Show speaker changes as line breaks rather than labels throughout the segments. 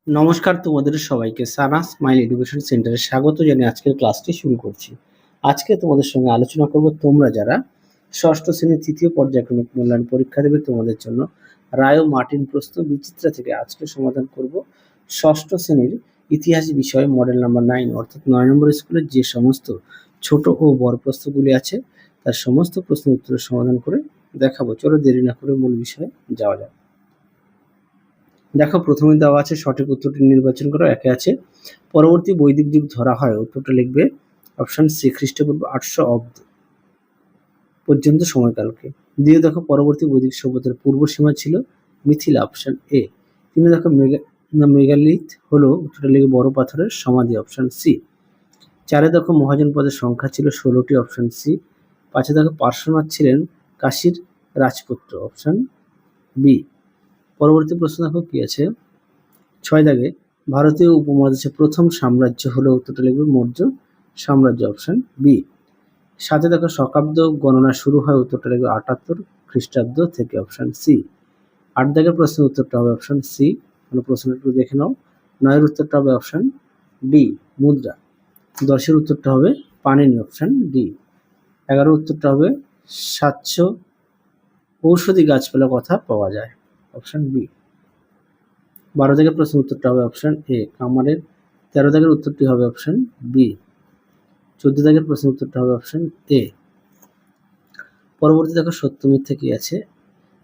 নমস্কার তোমাদের সবাইকে সানা স্মাইল এডুকেশন সেন্টারে স্বাগত জানিয়ে আজকের ক্লাসটি শুরু করছি। আজকে তোমাদের সঙ্গে আলোচনা করব তোমরা যারা ষষ্ঠ শ্রেণীর তৃতীয় পর্যায়ক্রমিক মূল্যায়ন পরীক্ষা দেবে তোমাদের জন্য রায় ও মার্টিন প্রশ্ন বিচিত্রা থেকে আজকে সমাধান করব ষষ্ঠ শ্রেণীর ইতিহাস বিষয়ে মডেল নাম্বার 9 অর্থাৎ 9 নম্বর স্কুলের যে সমস্ত ছোট ও বড় প্রশ্নগুলি আছে তার সমস্ত প্রশ্নের উত্তরের সমাধান করে দেখাবো। চলো দেরি না করে মূল বিষয়ে যাওয়া যাক। দেখো প্রথমে দেওয়া আছে সঠিক উত্তরটি নির্বাচন করো। একে আছে পরবর্তী বৈদিক যুগ ধরা হয়, উত্তরটা লিখবে অপশন সি খ্রিস্টপূর্ব 800 অব্দ পর্যন্ত সময়কালকে। দ্বিতীয় দেখো পরবর্তী বৈদিক সভ্যতার পূর্ব সীমা ছিল মিথিলা, অপশন এ। তিন দেখো মেগালিথ হলো, উত্তরটা লিখবে বড় পাথরের সমাধি, অপশন সি। চারে দেখো মহাজন পদের সংখ্যা ছিল 16টি, অপশন সি। পাঁচে দেখো পার্শ্বনাথ ছিলেন কাশীর রাজপুত্র, অপশন বি। পরবর্তী প্রশ্ন দেখো কি আছে, 6 দাগে ভারতীয় উপমহাদেশের প্রথম সাম্রাজ্য হলো, উত্তরটা লিখবে মৌর্য সাম্রাজ্য, অপশন বি। 7 দেখো শকাব্দ গণনা শুরু হয়, উত্তরটা লিখবে 78 খ্রিস্টাব্দ থেকে, অপশন সি। 8 দাগের প্রশ্নের উত্তরটা হবে অপশন সি। প্রশ্নটা একটু দেখে নাও। 9 এর উত্তরটা হবে অপশন বি মুদ্রা। 10 এর উত্তরটা হবে পানিনি, অপশন ডি। 11 উত্তরটা হবে 700 ঔষধি গাছপালা কথা পাওয়া যায়, অপশন বি। 12 দাগের প্রশ্নের উত্তরটা হবে অপশন এ কামারের। 13 দাগের উত্তরটি হবে অপশন বি। 14 দাগের প্রশ্নের উত্তরটা হবে অপশন এ। পরবর্তী দেখো সত্য মিথ্যা কি আছে।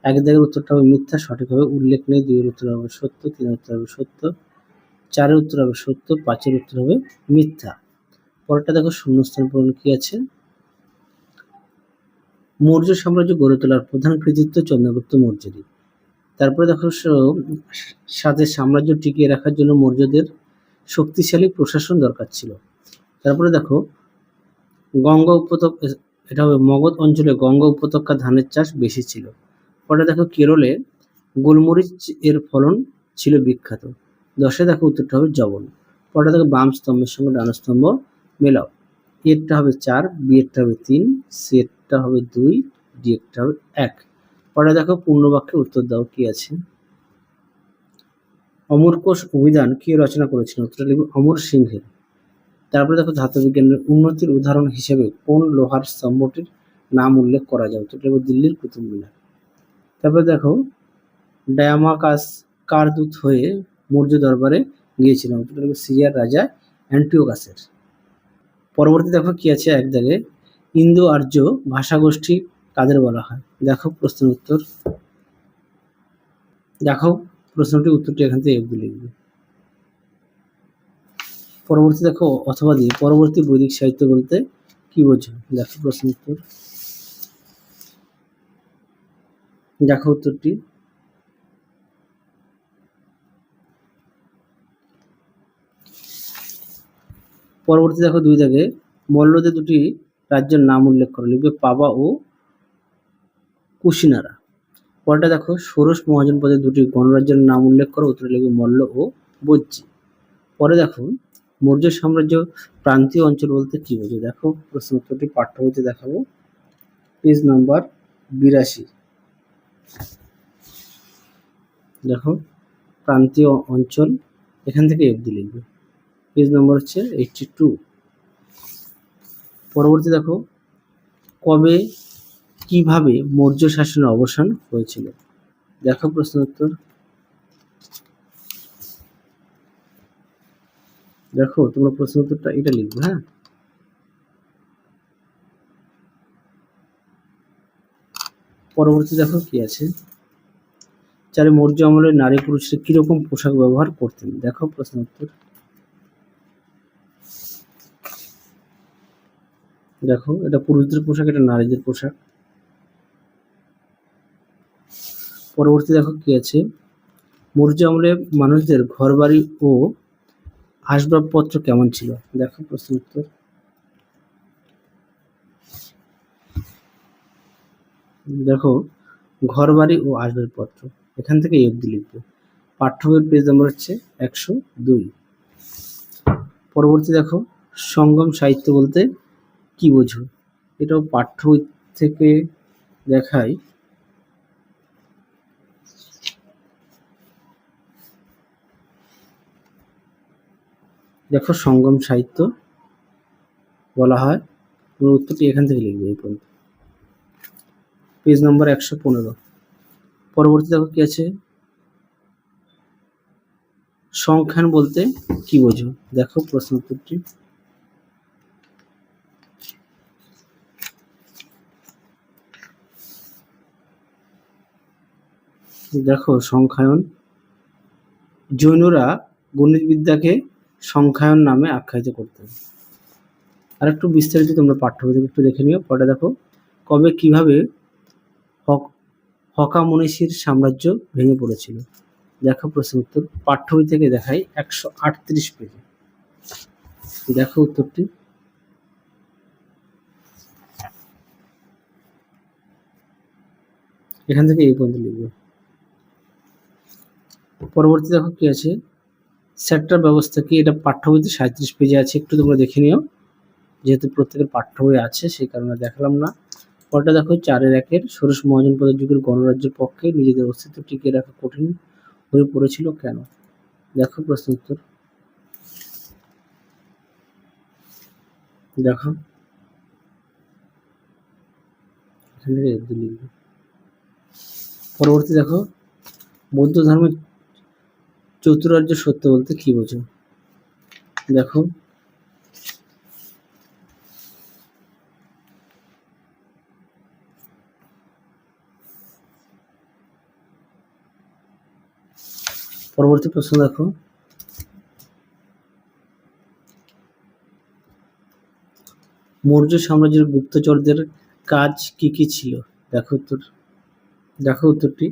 1 দাগের উত্তরটা হবে মিথ্যা, সঠিক হবে উল্লেখ নেই। 2 এর উত্তর হবে সত্য, 3 এর উত্তর হবে সত্য, 4 এর উত্তর হবে সত্য, 5 এর উত্তর হবে মিথ্যা। পরেরটা দেখো শূন্যস্থান পূরণ কি আছে। মৌর্য সাম্রাজ্য গড়ে তোলার প্রধান কৃতিত্ব চন্দ্রগুপ্ত মৌর্যেরই। তারপরে দেখো সাথে সাম্রাজ্য টিকিয়ে রাখার জন্য মৌর্যদের শক্তিশালী প্রশাসন দরকার ছিল। তারপরে দেখো গঙ্গা উপত্যকা, এটা হবে মগধ অঞ্চলে গঙ্গা উপত্যকা ধানের চাষ বেশি ছিল। পরে দেখো কেরলে গোলমরিচ এর ফলন ছিল বিখ্যাত। 10 দেখো উত্তরটা হবে যবন। পরে দেখো বাম স্তম্ভের সঙ্গে ডান স্তম্ভ মেলাও। এরটা হবে 4, বি এরটা হবে 3, সি এরটা হবে 2, ডি এরটা হবে 1। পরে দেখো পূর্ণ বাক্যে উত্তর দাও কি আছে। অমরকোষ অভিধান কে রচনা করেছিলেন, উত্তরটা লিখবে অমর সিংহের। তারপরে দেখো ধাতু বিজ্ঞানের উন্নতির উদাহরণ হিসেবে কোন লোহার স্তম্ভটির নাম উল্লেখ করা যায়, উত্তরটা লিখবে দিল্লির কুতুব মিনার। তারপরে দেখো ডায়ামাকাস কার দূত হয়ে মৌর্য দরবারে গিয়েছিলেন, উত্তরটা লিখবে সিরিয়ার রাজা অ্যান্টিওকাসের। পরবর্তী দেখো কি আছে 1 দাগে ইন্দো আর্য ভাষাগোষ্ঠী কাদের বলা হয়। দেখো প্রশ্নের উত্তর, দেখো প্রশ্নটি উত্তরটি এখান থেকে এফ লিখবে। পরবর্তী দেখো অথবা দিয়ে পরবর্তী বৈদিক সাহিত্য বলতে কি বোঝো। দেখো প্রশ্ন উত্তর, দেখো উত্তরটি। পরবর্তী দেখো 2 দাগে মল্লদের দুটি রাজ্যের নাম উল্লেখ করো, লিখবে পাবা ও কুশিনারা। পরেরটা দেখো ষোড়শ মহাজন পদের দুটি গণরাজ্যের নাম উল্লেখ করো, উত্তরে লিখবে মল্ল ও বজ্জী। পরে দেখো মৌর্য সাম্রাজ্য প্রান্তীয় অঞ্চল বলতে কি বোঝো। দেখো প্রশ্ন উত্তরটি পাঠ্য বইতে দেখাবো, পেজ নাম্বার 82। দেখো প্রান্তীয় অঞ্চল, এখান থেকে এফ দিয়ে লিখবে। পেজ নম্বর হচ্ছে 82। পরবর্তী দেখো কবে কিভাবে মৌর্য শাসনের অবসান হয়েছিল। দেখো প্রশ্ন উত্তর, দেখো তোমরা প্রশ্ন উত্তরটা এটা লিখবে। হ্যাঁ, পরবর্তী দেখো কি আছে। 4 মৌর্য আমলে নারী পুরুষরা কিরকম পোশাক ব্যবহার করতেন। দেখো প্রশ্ন উত্তর, দেখো এটা পুরুষদের পোশাক, এটা নারীদের পোশাক। পরবর্তী দেখো কি আছে, মৌর্য আমলে মানুষদের ঘরবাড়ি ও আসবাবপত্র কেমন ছিল। দেখো প্রশ্ন উত্তর, দেখো ঘরবাড়ি ও আসবাবপত্র, এখান থেকে এফ দিয়ে লিখবে। পাঠ্য বইয়ের পেজ নম্বর হচ্ছে 102। পরবর্তী দেখো সঙ্গম সাহিত্য বলতে কি বোঝো। এটাও পাঠ্য বই থেকে দেখাই। দেখো সঙ্গম সাহিত্য বলা হয়। পুরো উত্তরটি এখান থেকে লিখবে এই পর্যন্ত। পেজ নম্বর 115। পরবর্তী দেখো কি আছে, সংখ্যান বলতে কি বোঝো? দেখো প্রশ্ন উত্তরটি। দেখো সংখ্যায়ন, জৈনরা গণিতবিদ্যাকে সংখ্যায়ন নামে আখ্যায়িত করতেন। আর একটু বিস্তারিত তোমরা পাঠ্য বই থেকে একটু দেখে নিও। পরে দেখো কবে কিভাবে হকামনীষীর সাম্রাজ্য ভেঙে পড়েছিল। দেখো প্রশ্ন উত্তর, পাঠ্য বই থেকে দেখাই 138 পেজে। দেখো উত্তরটি। এখান থেকে এই পর্যন্ত লিখবে। পরবর্তী দেখো কি আছে, সেক্টর ব্যবস্থা কি? এটা পাঠ্য বইতে 37 পেজে আছে, একটু তোমরা দেখে নিও। যেহেতু প্রত্যেকের পাঠ্য বই আছে সেই কারণে দেখালাম না। পরটা দেখো 4-1 ষোড়শ মহাজনপদের যুগের গণরাজ্যের পক্ষে নিজেদের অস্তিত্ব টিকিয়ে রাখা কঠিন হয়ে পড়েছিল কেন? দেখো প্রশ্ন উত্তর। দেখো এখান থেকে লিখবে। পরবর্তী দেখো, বৌদ্ধ ধর্মের চতুরার্য সত্য বলতে কি বোঝো? দেখো পরবর্তী প্রশ্ন দেখো, মৌর্য সাম্রাজ্যের গুপ্তচরদের কাজ কি কি ছিল? দেখো উত্তর। দেখো উত্তরটি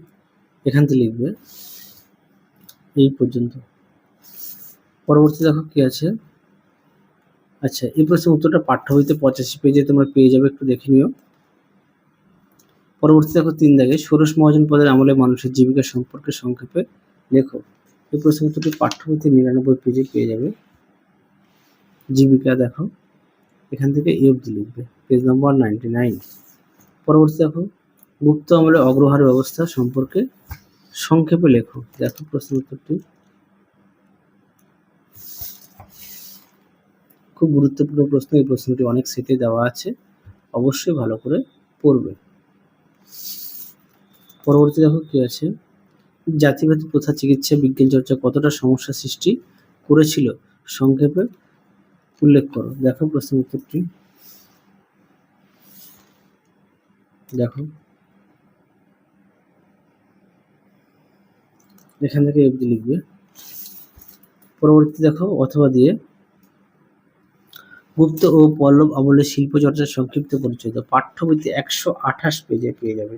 এখান থেকে লিখবে এই পর্যন্ত। পরবর্তী দেখো কি আছে, আচ্ছা এই প্রশ্নের উত্তরটা পাঠ্য বইতে 85 পেজে তোমরা পেয়ে যাবে, একটু দেখে নিও। পরবর্তী দেখো 3 ষোড়শ মহাজনপদের আমলে মানুষের জীবিকা সম্পর্কে সংক্ষেপে লেখো। এই প্রশ্নের উত্তরটি পাঠ্য বইতে 99 পেজে পেয়ে যাবে। জীবিকা দেখো এখান থেকে এই অবধি লিখবে, পেজ নম্বর 99। পরবর্তী দেখো, গুপ্ত আমলে অগ্রহার ব্যবস্থা সম্পর্কে সংক্ষেপে লেখো। দেখো প্রশ্ন উত্তরটি। খুব গুরুত্বপূর্ণ প্রশ্ন, এই প্রশ্নটি অনেক সেটে দেওয়া আছে, অবশ্যই ভালো করে পড়বে। পরবর্তী দেখো কি আছে, জাতিভেদ প্রথা চিকিৎসা বিজ্ঞান চর্চা কতটা সমস্যা সৃষ্টি করেছিল সংক্ষেপে উল্লেখ করো। দেখো প্রশ্ন উত্তরটি। দেখো এখান থেকে অবধি লিখবে। পরবর্তী দেখো অথবা দিয়ে, গুপ্ত ও পল্লব আমলের শিল্প চর্চার সংক্ষিপ্ত পরিচয় দাও। পাঠ্য বইতে 128 পেজে পেয়ে যাবে।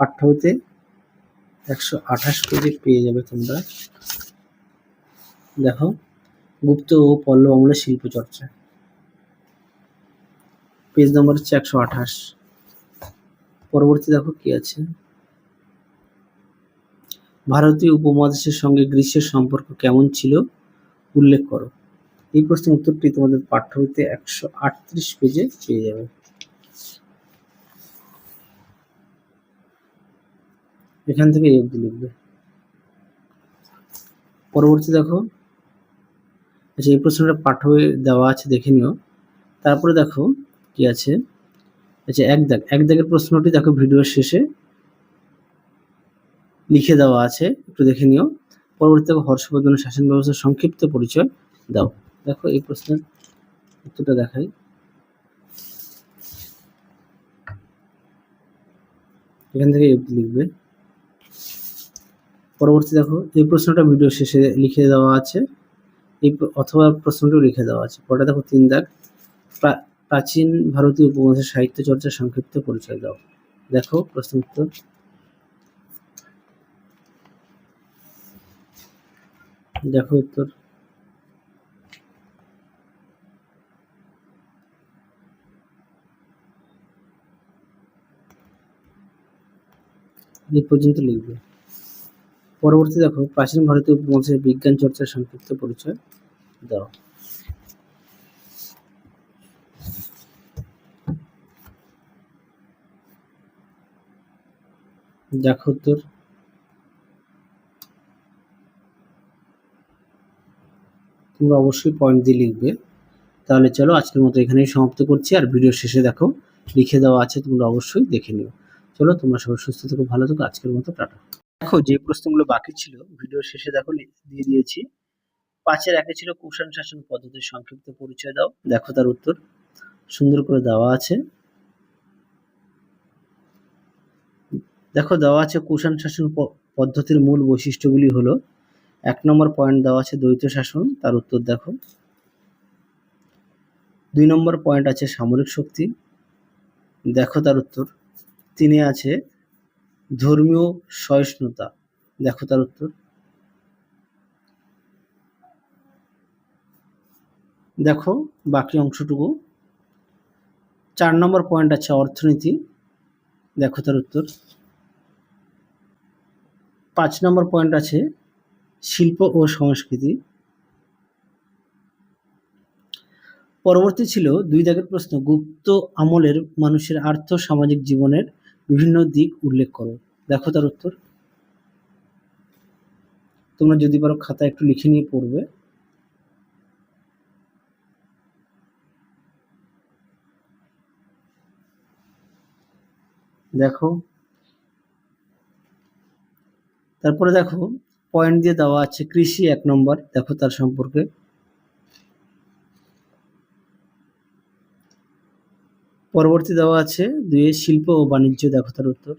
পাঠ্য বইতে 128 পেজে পেয়ে যাবে তোমরা। দেখো গুপ্ত ও পল্লব আমলের শিল্প চর্চা, পেজ নম্বর হচ্ছে 128। পরবর্তী দেখো কি আছে, ভারতীয় উপমহাদেশের সঙ্গে গ্রীসের সম্পর্ক কেমন ছিল উল্লেখ করো। এই প্রশ্নের উত্তরটি তোমাদের পাঠ্য বইতে 138 পেজে পেয়ে যাবে। এখান থেকে এই অবধি লিখবে। পরবর্তী দেখো, আচ্ছা এই প্রশ্নটা পাঠ্য বইয়ে দেওয়া আছে, দেখে নিও। তারপরে দেখো কি আছে, আচ্ছা এক দাগের প্রশ্নটি দেখো ভিডিওর শেষে লিখে দেওয়া আছে, একটু দেখে নিও। পরবর্তী দেখো, হর্ষবর্ধনের শাসন ব্যবস্থার সংক্ষিপ্ত পরিচয় দাও। দেখো এই প্রশ্নের উত্তরটা দেখাই। এখান থেকে লিখবে। পরবর্তী দেখো, এই প্রশ্নটা ভিডিও শেষে লিখে দেওয়া আছে, এই অথবা প্রশ্নটিও লিখে দেওয়া আছে। পরে দেখো 3 দাগ, প্রাচীন ভারতীয় উপমহাদেশের সাহিত্য চর্চার সংক্ষিপ্ত পরিচয় দাও। দেখো প্রশ্ন উত্তর। দেখো উত্তর। এই পর্যন্ত লিখবে। পরবর্তী দেখো, প্রাচীন ভারতীয় উপমহাদেশের বিজ্ঞান চর্চার সংক্ষিপ্ত পরিচয় দাও। দেখো উত্তর। তোমরা অবশ্যই পয়েন্ট দিয়ে লিখবে। তাহলে চলো আজকের মতো এখানেই সমাপ্ত করছি। আর ভিডিও শেষে দেখো লিখে দেওয়া আছে, তোমরা অবশ্যই দেখে নিও। চলো তোমরা সবাই সুস্থ থেকো, ভালো থেকো। আজকের মতো টাটা। দেখো যে প্রশ্নগুলো বাকি ছিল ভিডিও শেষে দেখো দিয়ে দিয়েছি। 5-এর 1 ছিল কুষাণ শাসন পদ্ধতির সংক্ষিপ্ত পরিচয় দাও। দেখো তার উত্তর সুন্দর করে দেওয়া আছে। দেখো দেওয়া আছে কুষাণ শাসন পদ্ধতির মূল বৈশিষ্ট্যগুলি হলো। 1 নম্বর পয়েন্ট দেওয়া আছে দ্বৈত শাসন, তার উত্তর দেখো। 2 নম্বর পয়েন্ট আছে সামরিক শক্তি, দেখো তার উত্তর। 3-এ আছে ধর্মীয় সহিষ্ণুতা, দেখো তার উত্তর। দেখো বাকি অংশটুকু। 4 নম্বর পয়েন্ট আছে অর্থনীতি, দেখো তার উত্তর। 5 নম্বর পয়েন্ট আছে শিল্প ও সংস্কৃতি। পরবর্তী ছিল 2 দাগের প্রশ্ন, গুপ্ত আমলের মানুষের আর্থ সামাজিক জীবনের বিভিন্ন দিক উল্লেখ করো, দেখো তার উত্তর। তোমরা যদি পারো খাতা একটু লিখে নিয়ে পড়বে। দেখো তারপরে দেখো পয়েন্ট দিয়ে দেওয়া আছে কৃষি 1 নম্বর, দেখো তার সম্পর্কে। পরবর্তী দেওয়া আছে 2-এ শিল্প ও বাণিজ্য, দেখো তার উত্তর।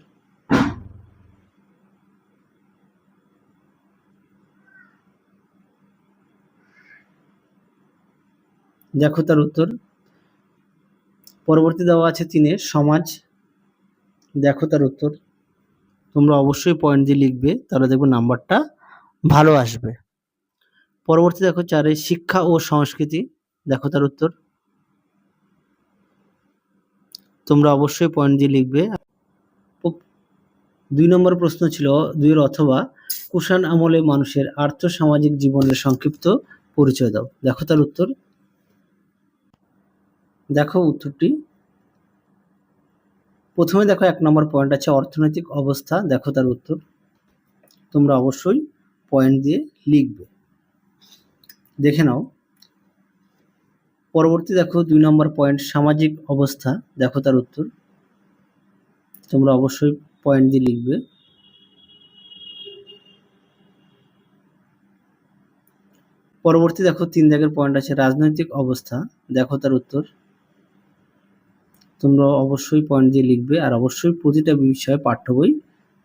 দেখো তার উত্তর। পরবর্তী দেওয়া আছে 3-এ সমাজ, দেখো তার উত্তর। তোমরা অবশ্যই পয়েন্ট দিয়ে লিখবে, তাহলে দেখবে নাম্বারটা ভালো আসবে। পরবর্তী দেখো 4-এ শিক্ষা ও সংস্কৃতি, দেখো তার উত্তর। তোমরা অবশ্যই পয়েন্ট দিয়ে লিখবে। 2 নম্বর প্রশ্ন ছিল 2-এর অথবা কুষাণ আমলে মানুষের আর্থ সামাজিক জীবনের সংক্ষিপ্ত পরিচয় দাও, দেখো তার উত্তর। দেখো উত্তরটি। প্রথমে দেখো 1 নম্বর পয়েন্ট আছে অর্থনৈতিক অবস্থা, দেখো তার উত্তর। তোমরা অবশ্যই পয়েন্ট দিয়ে লিখবে, দেখে নাও। পরবর্তী দেখো 2 নম্বর পয়েন্ট সামাজিক অবস্থা, দেখো তার উত্তর। তোমরা অবশ্যই পয়েন্ট দিয়ে লিখবে। পরবর্তী দেখো 3 দাগের পয়েন্ট আছে রাজনৈতিক অবস্থা, দেখো তার উত্তর। তোমরা অবশ্যই পয়েন্ট দিয়ে লিখবে। আর অবশ্যই প্রতিটা বিষয়ে পাঠ্য বই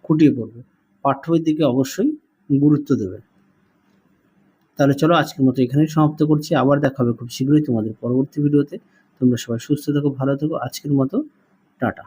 খুঁটিয়ে পড়বে, পাঠ্য বইয়ের দিকে অবশ্যই গুরুত্ব দেবে। তাহলে চলো আজকের মতো এখানেই সমাপ্ত করছি। আবার দেখা হবে খুব শীঘ্রই তোমাদের পরবর্তী ভিডিওতে। তোমরা সবাই সুস্থ থেকো, ভালো থেকো। আজকের মতো টাটা।